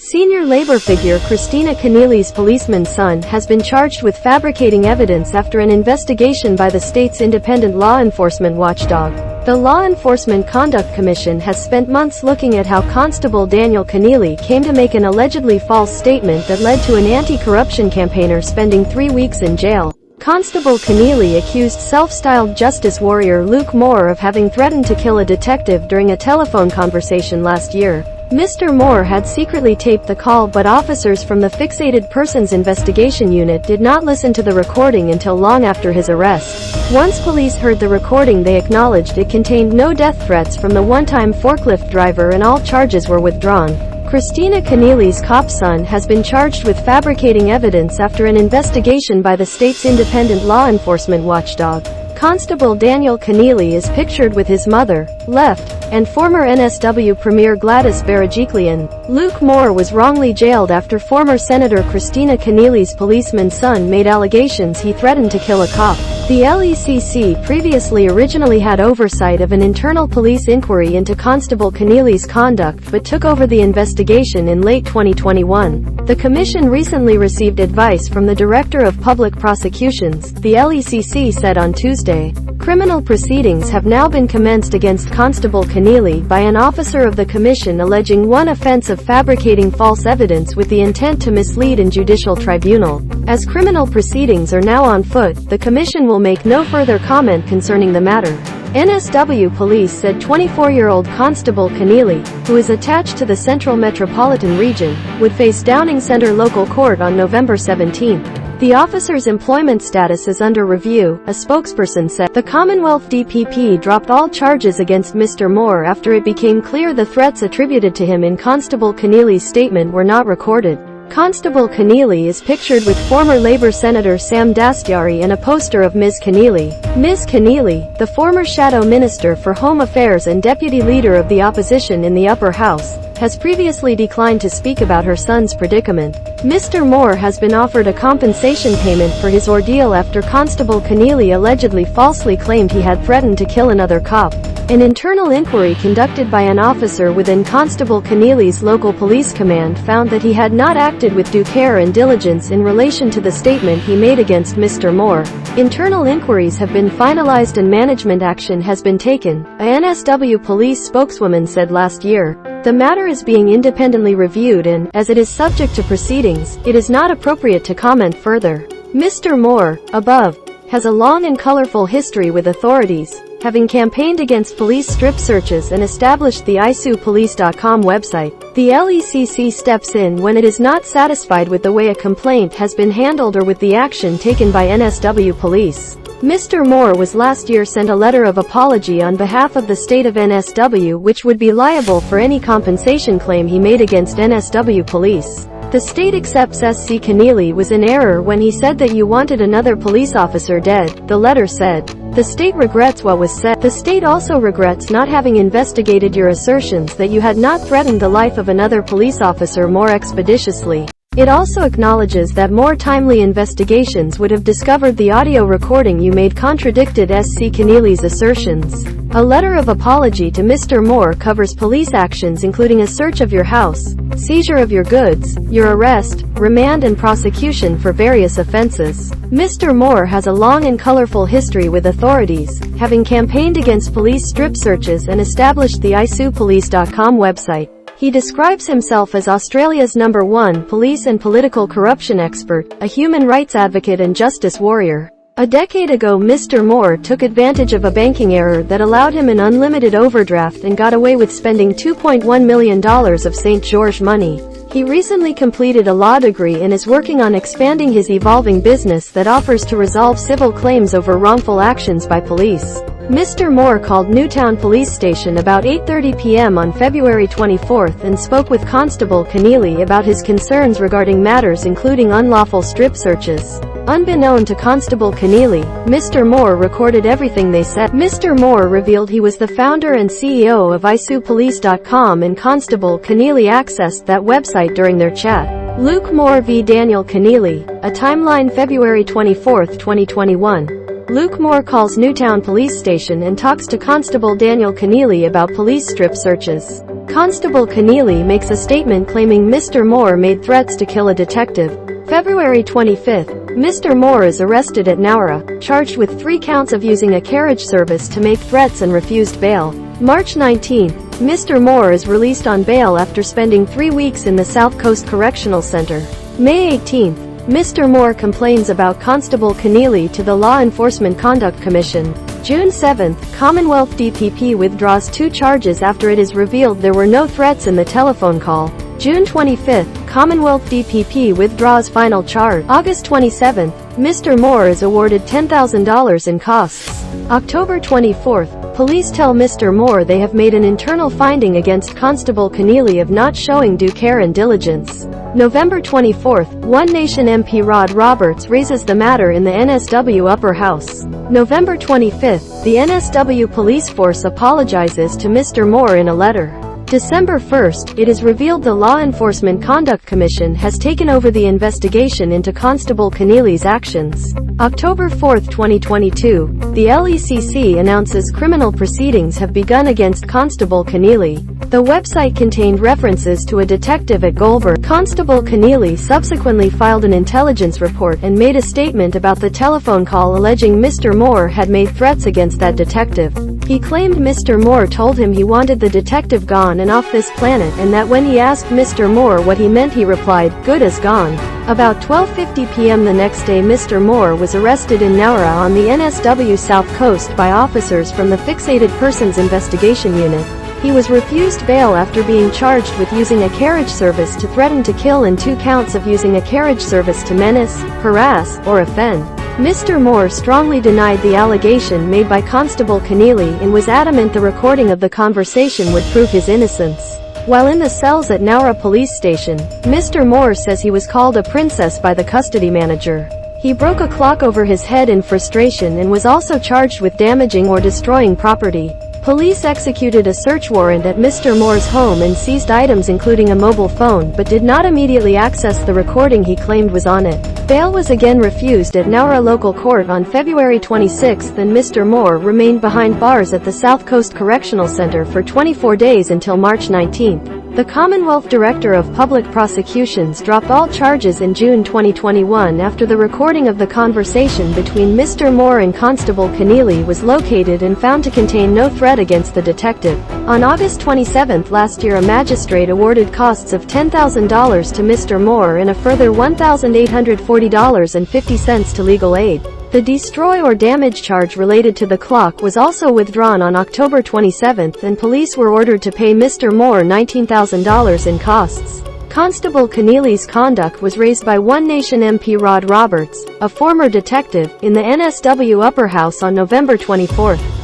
Senior labor figure Kristina Keneally's policeman's son has been charged with fabricating evidence after an investigation by the state's independent law enforcement watchdog. The Law Enforcement Conduct Commission has spent months looking at how Constable Daniel Keneally came to make an allegedly false statement that led to an anti-corruption campaigner spending 3 weeks in jail. Constable Keneally accused self-styled justice warrior Luke Moore of having threatened to kill a detective during a telephone conversation last year. Mr. Moore had secretly taped the call, but officers from the Fixated Persons Investigation Unit did not listen to the recording until long after his arrest. Once police heard the recording, they acknowledged it contained no death threats from the one-time forklift driver and all charges were withdrawn. Kristina Keneally's cop son has been charged with fabricating evidence after an investigation by the state's independent law enforcement watchdog. Constable Daniel Keneally is pictured with his mother, left, and former NSW Premier Gladys Berejiklian. Luke Moore was wrongly jailed after former Senator Kristina Keneally's policeman's son made allegations he threatened to kill a cop. The LECC previously originally had oversight of an internal police inquiry into Constable Keneally's conduct but took over the investigation in late 2021. The commission recently received advice from the Director of Public Prosecutions, the LECC said on Tuesday. Criminal proceedings have now been commenced against Constable Keneally by an officer of the commission alleging one offense of fabricating false evidence with the intent to mislead in judicial tribunal. As criminal proceedings are now on foot, the commission will make no further comment concerning the matter. NSW police said 24-year-old Constable Keneally, who is attached to the Central Metropolitan Region, would face Downing Center Local Court on November 17. The officer's employment status is under review, a spokesperson said. The Commonwealth DPP dropped all charges against Mr. Moore after it became clear the threats attributed to him in Constable Keneally's statement were not recorded. Constable Keneally is pictured with former Labour Senator Sam Dastyari and a poster of Ms. Keneally. Ms. Keneally, the former Shadow Minister for Home Affairs and Deputy Leader of the Opposition in the Upper House, has previously declined to speak about her son's predicament. Mr. Moore has been offered a compensation payment for his ordeal after Constable Keneally allegedly falsely claimed he had threatened to kill another cop. An internal inquiry conducted by an officer within Constable Keneally's local police command found that he had not acted with due care and diligence in relation to the statement he made against Mr. Moore. Internal inquiries have been finalized and management action has been taken, a NSW police spokeswoman said last year. The matter is being independently reviewed and, as it is subject to proceedings, it is not appropriate to comment further. Mr. Moore, above, has a long and colorful history with authorities, having campaigned against police strip searches and established the isupolice.com website. The LECC steps in when it is not satisfied with the way a complaint has been handled or with the action taken by NSW police. Mr. Moore was last year sent a letter of apology on behalf of the state of NSW, which would be liable for any compensation claim he made against NSW police. The state accepts SC Keneally was in error when he said that you wanted another police officer dead, the letter said. The state regrets what was said. The state also regrets not having investigated your assertions that you had not threatened the life of another police officer more expeditiously. It also acknowledges that more timely investigations would have discovered the audio recording you made contradicted SC Keneally's assertions. A letter of apology to Mr. Moore covers police actions including a search of your house, seizure of your goods, your arrest, remand and prosecution for various offenses. Mr. Moore has a long and colorful history with authorities, having campaigned against police strip searches and established the isupolice.com website. He describes himself as Australia's #1 police and political corruption expert, a human rights advocate and justice warrior. A decade ago, Mr. Moore took advantage of a banking error that allowed him an unlimited overdraft and got away with spending $2.1 million of St. George money. He recently completed a law degree and is working on expanding his evolving business that offers to resolve civil claims over wrongful actions by police. Mr. Moore called Newtown Police Station about 8:30 p.m. on February 24 and spoke with Constable Keneally about his concerns regarding matters including unlawful strip searches. Unbeknown to Constable Keneally, Mr. Moore recorded everything they said. Mr. Moore revealed he was the founder and CEO of isupolice.com and Constable Keneally accessed that website during their chat. Luke Moore v. Daniel Keneally, a timeline February 24, 2021. Luke Moore calls Newtown Police Station and talks to Constable Daniel Keneally about police strip searches. Constable Keneally makes a statement claiming Mr. Moore made threats to kill a detective. February 25. Mr. Moore is arrested at Nowra, charged with 3 counts of using a carriage service to make threats and refused bail. March 19. Mr. Moore is released on bail after spending 3 weeks in the South Coast Correctional Center. May 18. Mr. Moore complains about Constable Keneally to the Law Enforcement Conduct Commission. June 7. Commonwealth DPP withdraws 2 charges after it is revealed there were no threats in the telephone call. June 25. Commonwealth DPP withdraws final charge. August 27. Mr. Moore is awarded $10,000 in costs. October 24. Police tell Mr. Moore they have made an internal finding against Constable Keneally of not showing due care and diligence. November 24. One Nation MP Rod Roberts raises the matter in the NSW Upper House. November 25. The NSW police force apologizes to Mr. Moore in a letter. December 1. It is revealed the Law Enforcement Conduct Commission has taken over the investigation into Constable Keneally's actions. October 4, 2022, the LECC announces criminal proceedings have begun against Constable Keneally. The website contained references to a detective at Goldberg. Constable Keneally subsequently filed an intelligence report and made a statement about the telephone call alleging Mr. Moore had made threats against that detective. He claimed Mr. Moore told him he wanted the detective gone and off this planet, and that when he asked Mr. Moore what he meant, he replied, "Good as gone." About 12:50 p.m. the next day, Mr. Moore was arrested in Nowra on the NSW South Coast by officers from the Fixated Persons Investigation Unit. He was refused bail after being charged with using a carriage service to threaten to kill and 2 counts of using a carriage service to menace, harass, or offend. Mr. Moore strongly denied the allegation made by Constable Keneally and was adamant the recording of the conversation would prove his innocence. While in the cells at Nowra Police Station, Mr. Moore says he was called a princess by the custody manager. He broke a clock over his head in frustration and was also charged with damaging or destroying property. Police executed a search warrant at Mr. Moore's home and seized items including a mobile phone, but did not immediately access the recording he claimed was on it. Bail was again refused at Nowra Local Court on February 26 and Mr. Moore remained behind bars at the South Coast Correctional Center for 24 days until March 19. The Commonwealth Director of Public Prosecutions dropped all charges in June 2021 after the recording of the conversation between Mr. Moore and Constable Keneally was located and found to contain no threat against the detective. On August 27 last year, a magistrate awarded costs of $10,000 to Mr. Moore and a further $1,840.50 to legal aid. The destroy or damage charge related to the clock was also withdrawn on October 27 and police were ordered to pay Mr. Moore $19,000 in costs. Constable Keneally's conduct was raised by One Nation MP Rod Roberts, a former detective, in the NSW Upper House on November 24.